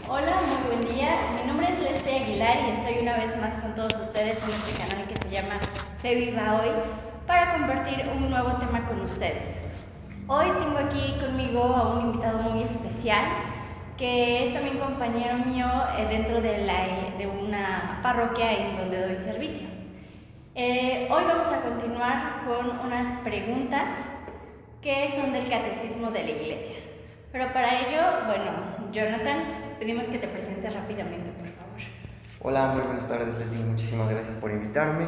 Hola, muy buen día. Mi nombre es Leslie Aguilar y estoy una vez más con todos ustedes en este canal que se llama Fe Viva Hoy para compartir un nuevo tema con ustedes. Hoy tengo aquí conmigo a un invitado muy especial que es también compañero mío dentro de una parroquia en donde doy servicio. Hoy vamos a continuar con unas preguntas que son del catecismo de la iglesia. Pero para ello, Jonathan, pedimos que te presentes rápidamente, por favor. Hola, muy buenas tardes, Leslie. Muchísimas gracias por invitarme.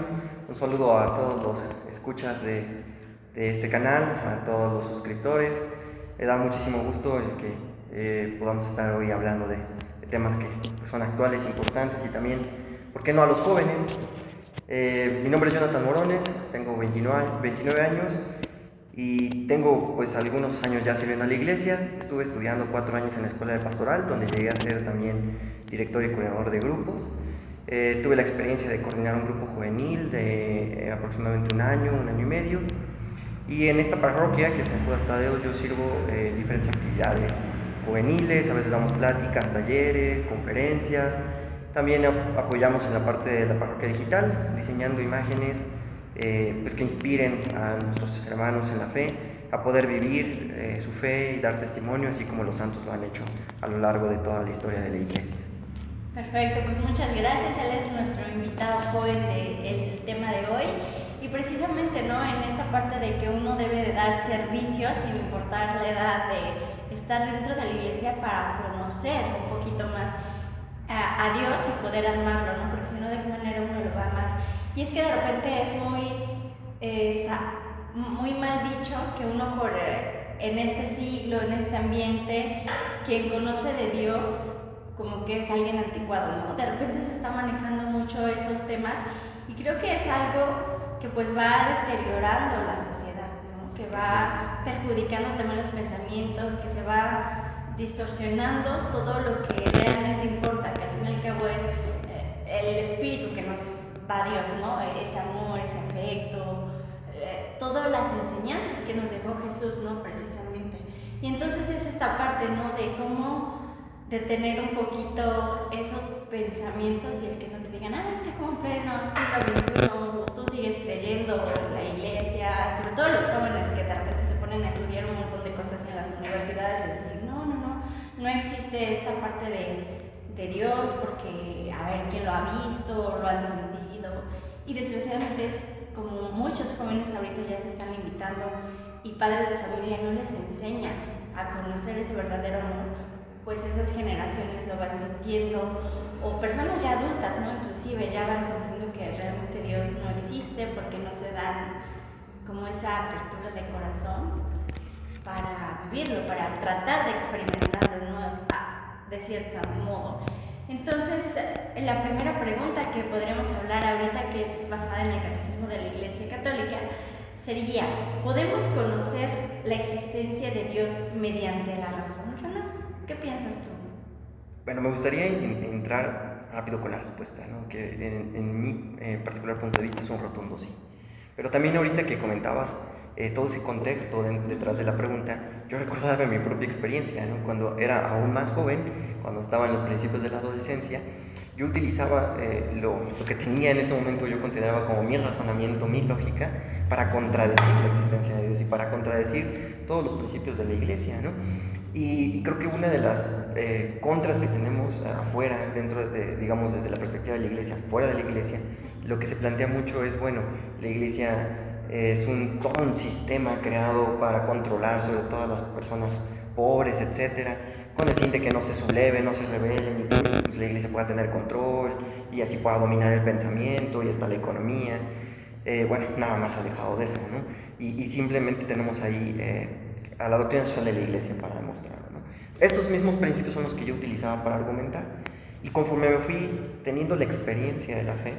Un saludo a todos los escuchas de este canal, a todos los suscriptores. Me da muchísimo gusto el que podamos estar hoy hablando de temas que son actuales, importantes y también, ¿por qué no?, a los jóvenes. Mi nombre es Jonathan Morones, tengo 29 años y tengo pues algunos años ya sirviendo a la iglesia. Estuve estudiando 4 años en la escuela de pastoral, donde llegué a ser también director y coordinador de grupos. Tuve la experiencia de coordinar un grupo juvenil de aproximadamente un año y medio. Y en esta parroquia, que es en Judas Tadeo, yo sirvo diferentes actividades juveniles. A veces damos pláticas, talleres, conferencias. También apoyamos en la parte de la parroquia digital, diseñando imágenes pues que inspiren a nuestros hermanos en la fe a poder vivir su fe y dar testimonio, así como los santos lo han hecho a lo largo de toda la historia de la iglesia. Perfecto, pues muchas gracias. Él es nuestro invitado joven del tema de hoy. Y precisamente, ¿no?, en esta parte de que uno debe de dar servicio sin importar la edad, de estar dentro de la iglesia para conocer un poquito más a Dios y poder amarlo, ¿no? Porque si no, ¿de qué manera uno lo va a amar? Y es que de repente es muy mal dicho que uno en este siglo, en este ambiente, quien conoce de Dios como que es alguien anticuado, ¿no? De repente se está manejando mucho esos temas y creo que es algo que pues va deteriorando la sociedad, ¿no? Que va perjudicando también los pensamientos, que se va distorsionando todo lo que realmente importa, que al fin y al cabo es el espíritu que nos da Dios, ¿no? Ese amor, ese afecto, todas las enseñanzas que nos dejó Jesús, ¿no? Precisamente. Y entonces es esta parte, ¿no?, de cómo detener un poquito esos pensamientos y el que no te digan, es que como pleno siglo XXI, tú sigues creyendo en la iglesia, sobre todo los jóvenes que de repente se ponen a estudiar un montón de cosas en las universidades, les dicen, no existe esta parte de Dios porque, a ver, ¿quién lo ha visto? ¿Lo han sentido? Y desgraciadamente, como muchos jóvenes ahorita ya se están invitando y padres de familia no les enseñan a conocer ese verdadero amor, pues esas generaciones lo van sintiendo, o personas ya adultas, ¿no?, inclusive ya van sintiendo que realmente Dios no existe porque no se dan como esa apertura de corazón para vivirlo, para tratar de experimentarlo, ¿no?, de cierto modo. Entonces, la primera pregunta que podríamos hablar ahorita, que es basada en el catecismo de la Iglesia Católica, sería, ¿podemos conocer la existencia de Dios mediante la razón? ¿Qué piensas tú? Bueno, me gustaría entrar rápido con la respuesta, ¿no?, que en mi particular punto de vista es un rotundo sí. Pero también ahorita que comentabas todo ese contexto detrás de la pregunta, yo recordaba mi propia experiencia, ¿no? Cuando era aún más joven, cuando estaba en los principios de la adolescencia, yo utilizaba lo que tenía en ese momento, yo consideraba como mi razonamiento, mi lógica, para contradecir la existencia de Dios y para contradecir todos los principios de la iglesia, ¿no? Y creo que una de las contras que tenemos afuera, dentro de, digamos, desde la perspectiva de la iglesia, fuera de la iglesia, lo que se plantea mucho es, bueno, la iglesia es todo un sistema creado para controlar sobre todo a las personas pobres, etcétera, con el fin de que no se subleven, no se rebelen, y pues la iglesia pueda tener control y así pueda dominar el pensamiento y hasta la economía. Bueno, nada más alejado de eso, ¿no? Y simplemente tenemos ahí a la doctrina social de la iglesia para demostrarlo, ¿no? Estos mismos principios son los que yo utilizaba para argumentar, y conforme me fui teniendo la experiencia de la fe,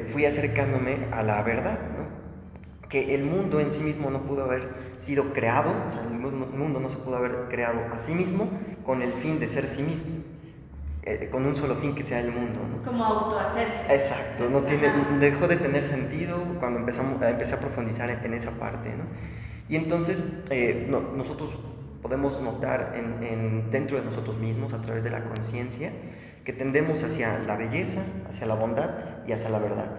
fui acercándome a la verdad, ¿no?, que el mundo en sí mismo no pudo haber sido creado, o sea, el mundo no se pudo haber creado a sí mismo con el fin de ser sí mismo, con un solo fin, que sea el mundo, ¿no? Como autohacerse. Exacto, dejó de tener sentido cuando empecé a profundizar en esa parte, ¿no? Y entonces nosotros podemos notar dentro de nosotros mismos, a través de la conciencia, que tendemos hacia la belleza, hacia la bondad y hacia la verdad.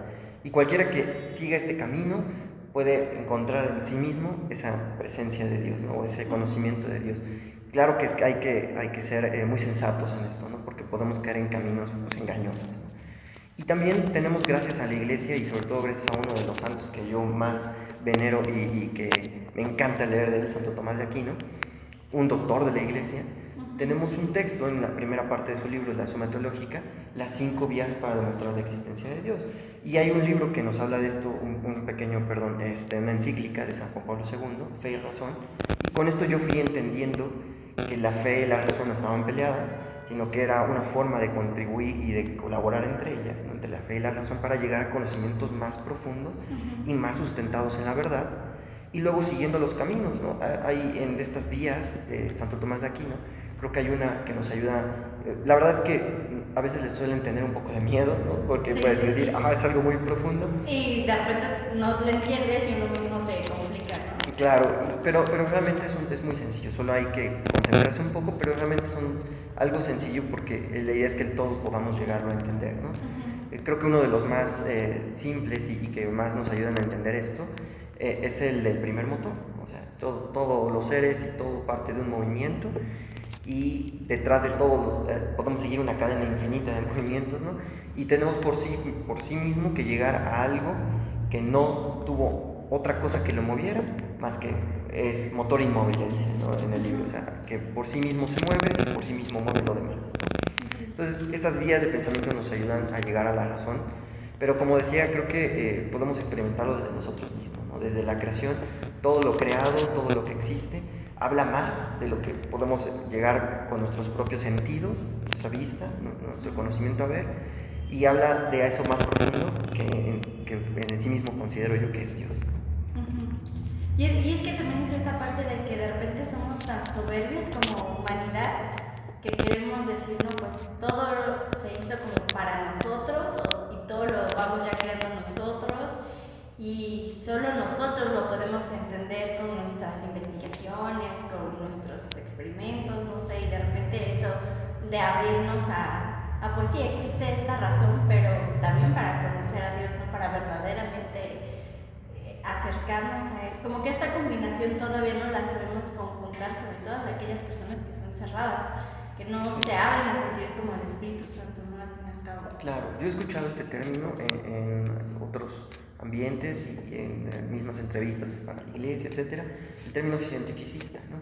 Y cualquiera que siga este camino puede encontrar en sí mismo esa presencia de Dios, ¿no? O ese conocimiento de Dios. Claro que hay que ser muy sensatos en esto, ¿no? Porque podemos caer en caminos pues, engañosos, ¿no? Y también tenemos, gracias a la Iglesia y sobre todo gracias a uno de los santos que yo más venero y que me encanta leer de él, Santo Tomás de Aquino, un doctor de la Iglesia, tenemos un texto en la primera parte de su libro, la Suma Teológica, las 5 vías para demostrar la existencia de Dios. Y hay un libro que nos habla de esto, una encíclica de San Juan Pablo II, Fe y Razón. Y con esto yo fui entendiendo que la fe y la razón no estaban peleadas, sino que era una forma de contribuir y de colaborar entre ellas, ¿no? Entre la fe y la razón, para llegar a conocimientos más profundos y más sustentados en la verdad. Y luego siguiendo los caminos, ¿no? Hay en estas vías de Santo Tomás de Aquino, creo que hay una que nos ayuda. La verdad es que a veces les suelen tener un poco de miedo, ¿no? Porque puedes decir, es algo muy profundo. Y de repente no lo entiendes y uno mismo se complica, ¿no? Claro, pero realmente es muy sencillo, solo hay que concentrarse un poco, pero realmente son algo sencillo porque la idea es que todos podamos llegarlo a entender, ¿no? Creo que uno de los más simples y que más nos ayudan a entender esto es el del primer motor. O sea, todos los seres y todo parte de un movimiento, y detrás de todo podemos seguir una cadena infinita de movimientos, ¿no? Y tenemos por sí mismo que llegar a algo que no tuvo otra cosa que lo moviera, más que es motor inmóvil, le dicen, ¿no? En el libro. O sea, que por sí mismo se mueve y por sí mismo mueve lo demás, ¿no? Entonces, esas vías de pensamiento nos ayudan a llegar a la razón, pero como decía, creo que podemos experimentarlo desde nosotros mismos, ¿no? Desde la creación, todo lo creado, todo lo que existe, habla más de lo que podemos llegar con nuestros propios sentidos, nuestra vista, nuestro conocimiento a ver, y habla de eso más profundo que en sí mismo considero yo que es Dios. Y es que también es esta parte de que de repente somos tan soberbios como humanidad que queremos decir, no, pues todo se hizo como para nosotros y todo lo vamos ya creando nosotros y solo nosotros lo podemos entender con nuestras investigaciones, con nuestros experimentos, no sé, y de repente eso de abrirnos pues sí, existe esta razón, pero también para conocer a Dios, ¿no? Para verdaderamente acercarnos a Él. Como que esta combinación todavía no la sabemos conjuntar, sobre todo aquellas personas que son cerradas, que no se abren a sentir como el Espíritu Santo, ¿no? Al fin y al cabo. Claro, yo he escuchado este término en otros ambientes y en mismas entrevistas para la iglesia, etcétera, el término cientificista, ¿no?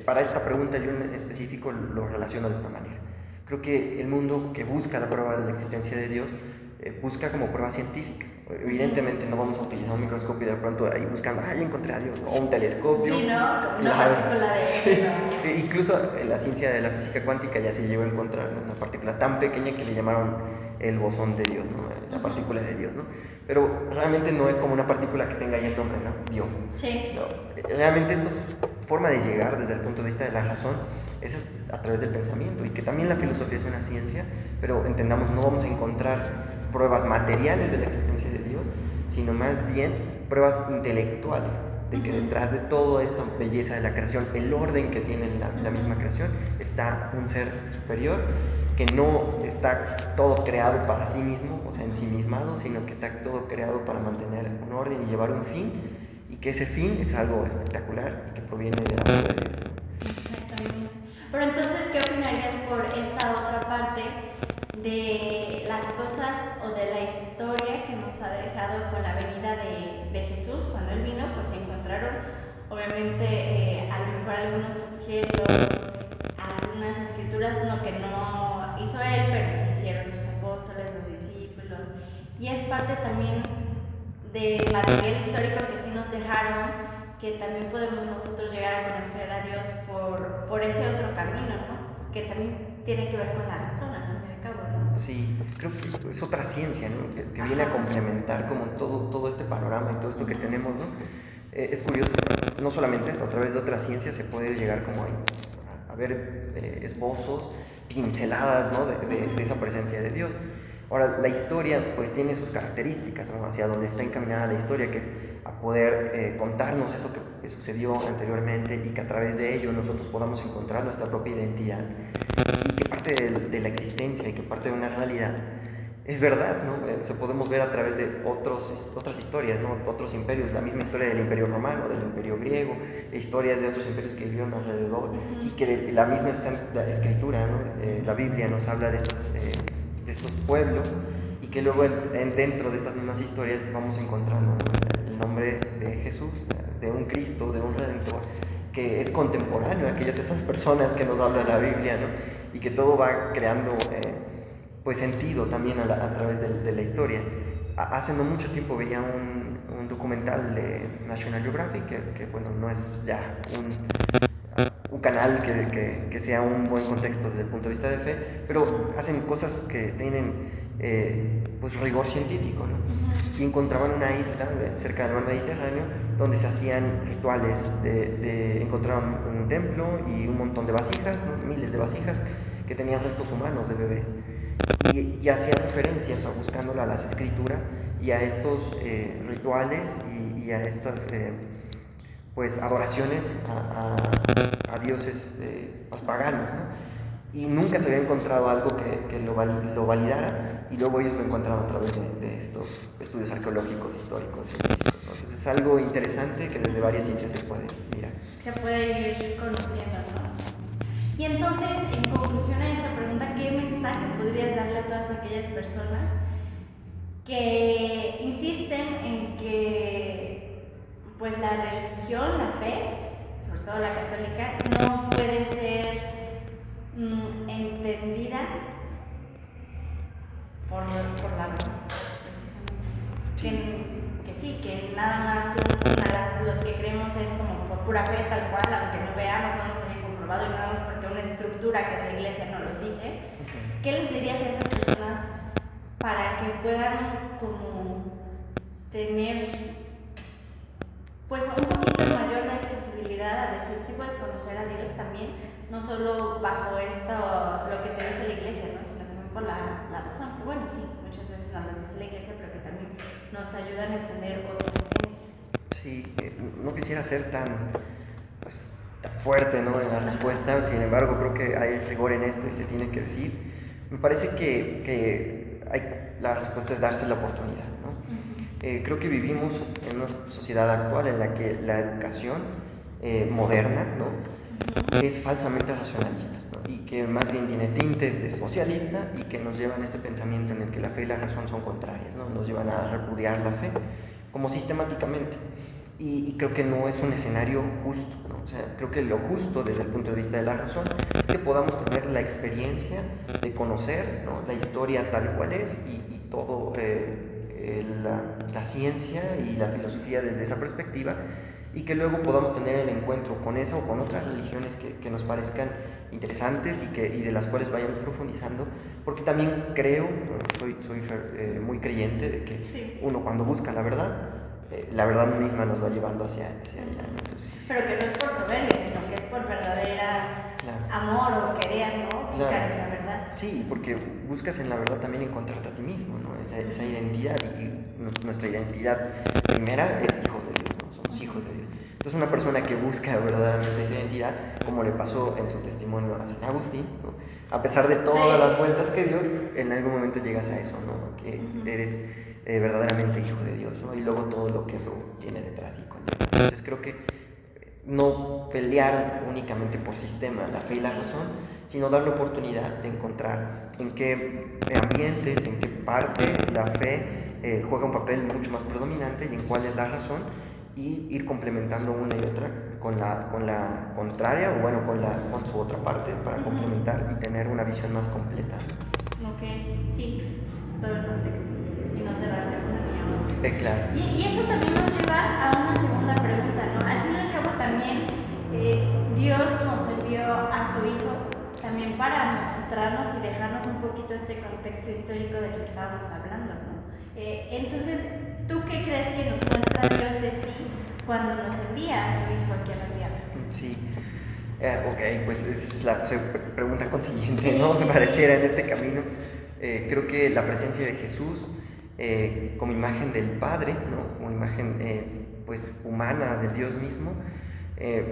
Para esta pregunta yo en específico lo relaciono de esta manera. Creo que el mundo que busca la prueba de la existencia de Dios busca como pruebas científicas. Evidentemente no vamos a utilizar un microscopio y de pronto ahí buscando, ya encontré a Dios, ¿no? O un telescopio. Sí, ¿no? Una claro, partícula de... sí. Incluso en la ciencia de la física cuántica ya se llegó a encontrar, ¿no? Una partícula tan pequeña que le llamaron el bosón de Dios, ¿no? La partícula de Dios, ¿no? Pero realmente no es como una partícula que tenga ahí el nombre, ¿no? Dios. Sí. No, realmente esto es forma de llegar desde el punto de vista de la razón, es a través del pensamiento, y que también la filosofía es una ciencia, pero entendamos, no vamos a encontrar pruebas materiales de la existencia de Dios, sino más bien pruebas intelectuales, de que detrás de toda esta belleza de la creación, el orden que tiene la misma creación, está un ser superior que no está todo creado para sí mismo, o sea, ensimismado, sino que está todo creado para mantener un orden y llevar un fin, y que ese fin es algo espectacular y que proviene de la voluntad de Dios. Exactamente. Pero entonces, ¿qué opinarías por esta otra parte de las cosas o de la historia que nos ha dejado con la venida de Jesús? Cuando Él vino, pues se encontraron obviamente a lo mejor algunos objetos, algunas escrituras, no que no hizo Él, pero sí hicieron sus apóstoles, los discípulos, y es parte también del material histórico que sí nos dejaron, que también podemos nosotros llegar a conocer a Dios por ese otro camino, ¿no? Que también tiene que ver con la razón, al fin y al cabo, ¿no? Sí, creo que es otra ciencia, ¿no? Que viene a complementar como todo este panorama y todo esto que tenemos, ¿no? Es curioso, no solamente esto, a través de otra ciencia se puede llegar como a ver esbozos, pinceladas, ¿no? de esa presencia de Dios. Ahora, la historia pues tiene sus características, ¿no? Hacia donde está encaminada la historia, que es a poder contarnos eso que sucedió anteriormente y que a través de ello nosotros podamos encontrar nuestra propia identidad y que parte de la existencia y que parte de una realidad es verdad, ¿no? Podemos ver a través de otras historias, ¿no? Otros imperios, la misma historia del Imperio Romano, del Imperio Griego, historias de otros imperios que vivieron alrededor y que la misma escritura, ¿no? La Biblia nos habla de estos pueblos y que luego dentro de estas mismas historias vamos encontrando, ¿no? El nombre de Jesús, de un Cristo, de un Redentor que es contemporáneo a esas personas que nos habla la Biblia, ¿no? Y que todo va creando pues sentido también a través de la historia. Hace no mucho tiempo veía un documental de National Geographic que bueno, no es ya un canal que sea un buen contexto desde el punto de vista de fe, pero hacen cosas que tienen pues rigor científico, ¿no? Y encontraban una isla cerca del mar Mediterráneo donde se hacían rituales encontraban un templo y un montón de vasijas, ¿no? Miles de vasijas que tenían restos humanos de bebés y hacían referencia, o sea, buscándola a las escrituras y a estos rituales y a estas pues adoraciones a dioses los paganos, ¿no? Y nunca se había encontrado algo que lo validara y luego ellos lo encontraron a través de estos estudios arqueológicos, históricos, científicos, ¿no? Entonces es algo interesante que desde varias ciencias se puede mirar. Se puede ir conociendo, ¿no? Y entonces, en conclusión a esta pregunta, ¿qué mensaje podrías darle a todas aquellas personas que insisten en que pues la religión, la fe, sobre todo la católica, no puede ser entendida por la razón, precisamente? Que sí, que nada más los que creemos es como por pura fe, tal cual, aunque no veamos, no nos hayan comprobado y nada más porque una estructura que es la iglesia no los dice. ¿Qué les dirías a esas personas para que puedan como tener pues un poquito mayor de accesibilidad a decir si puedes conocer a Dios también, no solo bajo lo que te dice la iglesia, ¿no? Sino también por la razón, que bueno, sí, muchas veces nos dice la iglesia, pero que también nos ayudan a entender otras ciencias? Sí, no quisiera ser tan fuerte, ¿no? En la respuesta, sin embargo creo que hay rigor en esto y se tiene que decir. Me parece que la respuesta es darse la oportunidad, ¿no? Creo que vivimos en una sociedad actual en la que la educación moderna, ¿no? Es falsamente racionalista, ¿no? Y que más bien tiene tintes de socialista y que nos llevan a este pensamiento en el que la fe y la razón son contrarias, ¿no? Nos llevan a repudiar la fe como sistemáticamente y creo que no es un escenario justo, ¿no? O sea, creo que lo justo desde el punto de vista de la razón es que podamos tener la experiencia de conocer, ¿no? La historia tal cual es y todo la ciencia y la filosofía desde esa perspectiva y que luego podamos tener el encuentro con esa o con otras religiones que nos parezcan interesantes y de las cuales vayamos profundizando, porque también creo, soy muy creyente de que sí, uno cuando busca la verdad misma nos va llevando hacia allá. Entonces, pero que no es por soberbia, sino que es por verdadera amor o querer, ¿no? Buscar esa verdad. Sí, porque buscas en la verdad también encontrarte a ti mismo, ¿no? Esa identidad y nuestra identidad primera es hijos de Dios, ¿no? Somos hijos de Dios. Entonces una persona que busca verdaderamente esa identidad, como le pasó en su testimonio a San Agustín, ¿no? A pesar de todas las vueltas que dio, en algún momento llegas a eso, ¿no? Que eres verdaderamente hijo de Dios, ¿no? Y luego todo lo que eso tiene detrás y conlleva. Entonces creo que no pelear únicamente por sistema, la fe y la razón, sino dar la oportunidad de encontrar en qué ambientes, en qué parte la fe juega un papel mucho más predominante y en cuál es la razón, y ir complementando una y otra con la contraria o bueno, con su otra parte para complementar y tener una visión más completa. Ok, sí, todo el contexto y no cerrarse a una ni a otra. Claro. Y eso también nos lleva a una segunda pregunta, ¿no? Al fin y al cabo también Dios nos envió a su Hijo también para mostrarnos y dejarnos un poquito este contexto histórico del que estábamos hablando, ¿no? Entonces, ¿tú qué crees que nos muestra Dios de sí cuando nos envía a su Hijo aquí a la tierra? Sí, ok, pues esa es la pregunta consiguiente, ¿no? Me pareciera en este camino. Creo que la presencia de Jesús como imagen del Padre, ¿no? Como imagen pues humana del Dios mismo,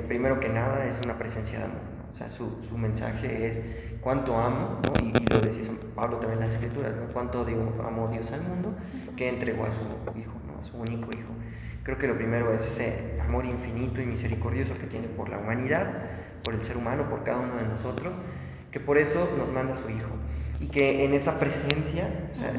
primero que nada es una presencia de amor, ¿no? O sea, su mensaje es cuánto amo, ¿no? Y lo decía San Pablo también en las Escrituras, ¿no? Cuánto amó Dios al mundo que entregó a su Hijo, ¿no? A su único Hijo. Creo que lo primero es ese amor infinito y misericordioso que tiene por la humanidad, por el ser humano, por cada uno de nosotros, que por eso nos manda a su Hijo. Y que en esa presencia, o sea,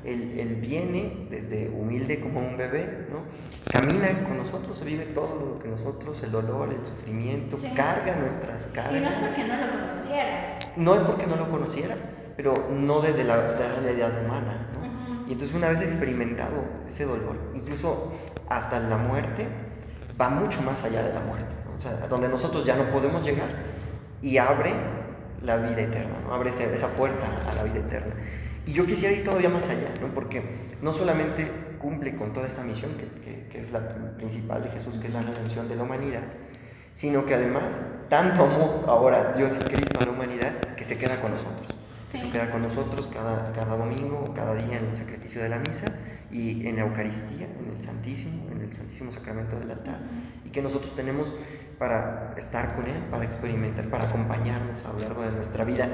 él viene desde humilde como un bebé, ¿no? Camina con nosotros, vive todo lo que nosotros, el dolor, el sufrimiento, carga nuestras cargas. Y no es porque no lo conociera. No es porque no lo conociera, pero no desde la realidad humana, ¿no? Y entonces una vez experimentado ese dolor, incluso hasta la muerte, va mucho más allá de la muerte, ¿no? O sea, donde nosotros ya no podemos llegar, y abre la vida eterna, ¿no? Abre esa puerta a la vida eterna. Y yo quisiera ir todavía más allá, ¿no? Porque no solamente cumple con toda esta misión que es la principal de Jesús, que es la redención de la humanidad, sino que además tanto amó ahora Dios y Cristo a la humanidad que se queda con nosotros. Sí. Se queda con nosotros cada domingo, cada día en el sacrificio de la misa y en la Eucaristía, en el Santísimo Sacramento del altar, y que nosotros tenemos para estar con Él, para experimentar, para acompañarnos a lo largo de nuestra vida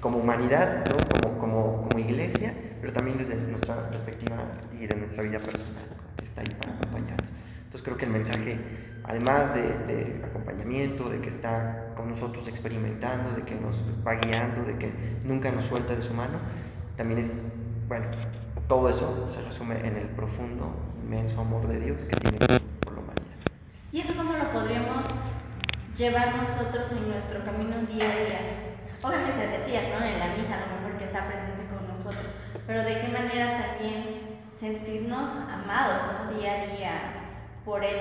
como humanidad, ¿no? como iglesia, pero también desde nuestra perspectiva y de nuestra vida personal, ¿no? Que está ahí para acompañarnos. Entonces creo que el mensaje, además de acompañamiento, de que está con nosotros experimentando, de que nos va guiando, de que nunca nos suelta de su mano, también es, bueno, todo eso se resume en el profundo, inmenso amor de Dios que tiene por la humanidad. ¿Y eso cómo lo podríamos llevar nosotros en nuestro camino día a día? Obviamente decías, ¿no? En la misa a lo mejor que está presente con nosotros, pero de qué manera también sentirnos amados, ¿no? Día a día por Él.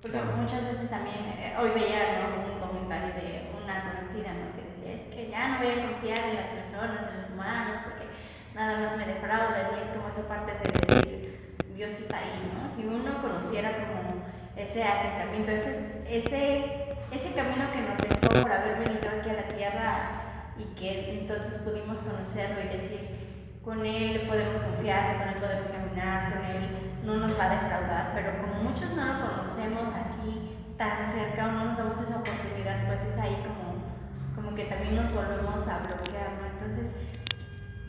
Porque muchas veces también, hoy veía, ¿no? Un comentario de una conocida, ¿no? Que decía, es que ya no voy a confiar en las personas, en los humanos, porque nada más me defraudan, y es como esa parte de decir, Dios está ahí, ¿no? Si uno conociera como ese acercamiento, ese camino que nos dejó por haber venido aquí a la tierra y que entonces pudimos conocerlo y decir, con Él podemos confiar, con Él podemos caminar, con Él no nos va a defraudar, pero como muchos no lo conocemos así tan cerca o no nos damos esa oportunidad, pues es ahí como que también nos volvemos a bloquear, ¿no? Entonces,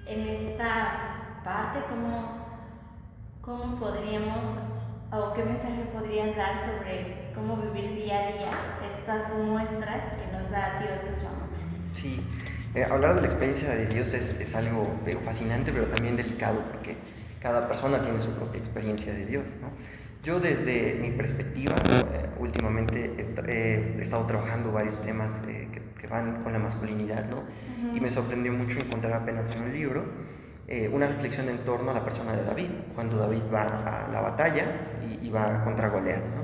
en esta parte, ¿cómo podríamos, o qué mensaje podrías dar sobre cómo vivir día a día estas muestras que nos da Dios de su amor? Sí, hablar de la experiencia de Dios es algo fascinante, pero también delicado, porque cada persona tiene su propia experiencia de Dios, ¿no? Yo desde mi perspectiva, últimamente he estado trabajando varios temas que van con la masculinidad, ¿no? Y me sorprendió mucho encontrar apenas en un libro una reflexión en torno a la persona de David, cuando David va a la batalla y va contra Goliat, ¿no?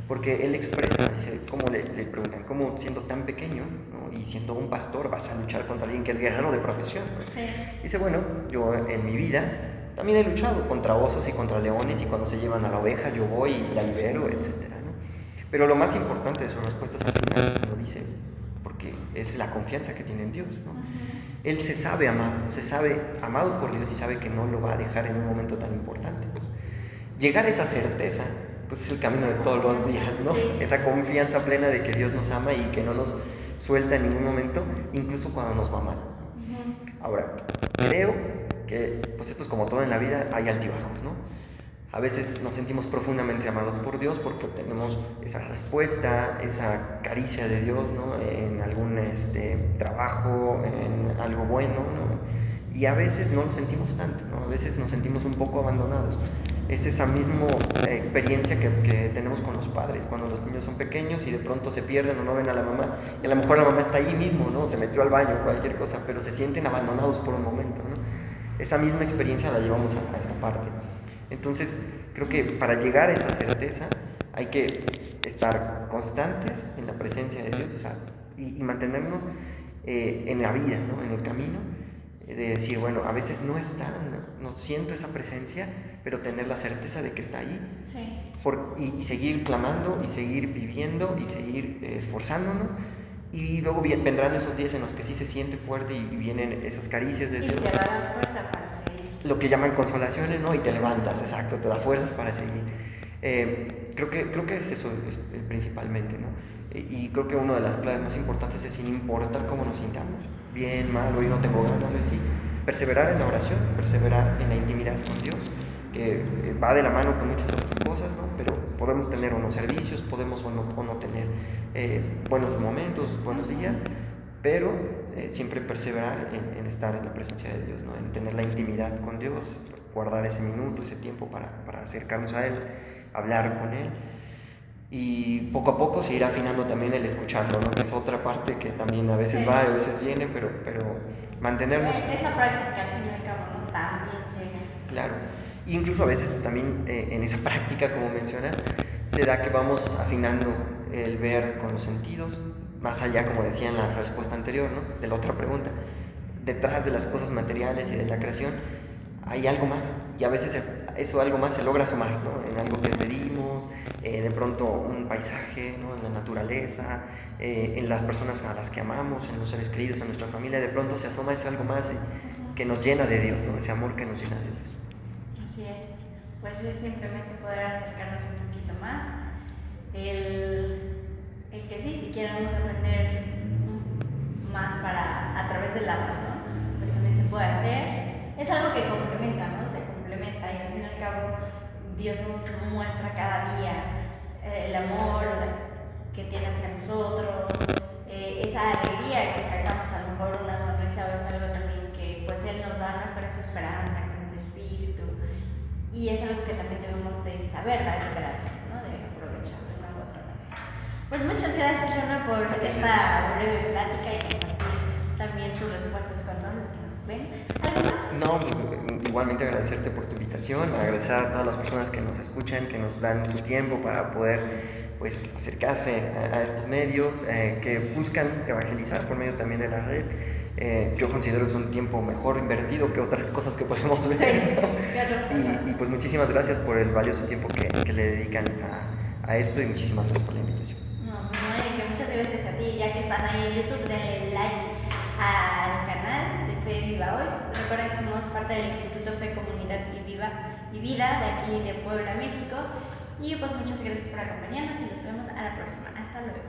Porque él expresa, dice, ¿cómo le preguntan? ¿Cómo siendo tan pequeño, ¿no? Y siendo un pastor vas a luchar contra alguien que es guerrero de profesión, ¿no? Sí. Dice, bueno, yo en mi vida también he luchado contra osos y contra leones, y cuando se llevan a la oveja yo voy y la libero, etcétera, ¿no? Pero lo más importante de sus respuestas al final lo dice, porque es la confianza que tiene en Dios, ¿no? Él se sabe amado por Dios, y sabe que no lo va a dejar en un momento tan importante, ¿no? Llegar a esa certeza, pues es el camino de todos los días, ¿no? Esa confianza plena de que Dios nos ama y que no nos suelta en ningún momento, incluso cuando nos va mal, ¿no? Ahora, creo que, pues esto es como todo en la vida, hay altibajos, ¿no? A veces nos sentimos profundamente amados por Dios porque obtenemos esa respuesta, esa caricia de Dios, ¿no? En algún trabajo, en algo bueno, ¿no? Y a veces no lo sentimos tanto, ¿no? A veces nos sentimos un poco abandonados. Es esa misma experiencia que tenemos con los padres, cuando los niños son pequeños y de pronto se pierden o no ven a la mamá, y a lo mejor la mamá está ahí mismo, ¿no? Se metió al baño, cualquier cosa, pero se sienten abandonados por un momento, ¿no? Esa misma experiencia la llevamos a esta parte. Entonces, creo que para llegar a esa certeza hay que estar constantes en la presencia de Dios, o sea, y mantenernos en la vida, ¿no? En el camino, de decir, bueno, a veces no está, no siento esa presencia, pero tener la certeza de que está ahí. Sí. Y seguir clamando, y seguir viviendo, y seguir esforzándonos Y luego vendrán esos días en los que sí se siente fuerte y vienen esas caricias de Dios. Y te va a dar fuerza para seguir. Lo que llaman consolaciones, ¿no? Y te levantas, exacto, te da fuerzas para seguir. Creo que es eso principalmente, ¿no? Y creo que una de las claves más importantes es sin importar cómo nos sintamos, bien, mal, hoy no tengo ganas, hoy sí. Perseverar en la oración, perseverar en la intimidad con Dios, que va de la mano con muchas otras cosas, ¿no? Pero podemos tener unos servicios, podemos o no tener buenos momentos, buenos días, pero siempre perseverar en estar en la presencia de Dios, ¿no? En tener la intimidad con Dios, guardar ese minuto, ese tiempo para acercarnos a Él, hablar con Él, y poco a poco se irá afinando también el escucharlo, ¿no? Que es otra parte que también a veces va, a veces viene, pero mantenernos... Esa práctica al fin y al cabo, ¿no? También llega. Claro, y incluso a veces también en esa práctica, como mencionas, se da que vamos afinando el ver con los sentidos, más allá, como decía en la respuesta anterior, ¿no? De la otra pregunta. Detrás de las cosas materiales y de la creación hay algo más, y a veces eso algo más se logra sumar, ¿no? En algo que pedimos, de pronto un paisaje, ¿no? En la naturaleza, en las personas a las que amamos, en los seres queridos, en nuestra familia, de pronto se asoma ese algo más que nos llena de Dios, ¿no? Ese amor que nos llena de Dios. Así es, pues es simplemente poder acercarnos un poquito más, el que sí, si queremos aprender más a través de la razón, pues también se puede hacer. Es algo que complementa, ¿no? Se complementa, y al fin y al cabo Dios nos muestra cada día el amor que tiene hacia nosotros, esa alegría que sacamos, a lo mejor una sonrisa, o es algo también que pues Él nos da, ¿no? Con esa esperanza, con ese espíritu, y es algo que también debemos de saber dar gracias, ¿no? De aprovechar de una u otra manera. Pues muchas gracias, Rona, por esta breve plática y compartir también tus respuestas con todos los que nos ven. ¿Algo más? No, pues, igualmente agradecerte por tu invitación, agradecer a todas las personas que nos escuchan, que nos dan su tiempo para poder pues acercarse a estos medios, que buscan evangelizar por medio también de la red. Yo considero es un tiempo mejor invertido que otras cosas que podemos ver. Sí, y pues muchísimas gracias por el valioso tiempo que le dedican a esto, y muchísimas gracias por la invitación. No, que muchas gracias a ti, ya que están ahí en YouTube, denle like al canal de Fe Viva Hoy. Recuerden que somos parte del Instituto Fe, Comunidad y Vida de aquí de Puebla, México. Y pues muchas gracias por acompañarnos y nos vemos a la próxima. Hasta luego.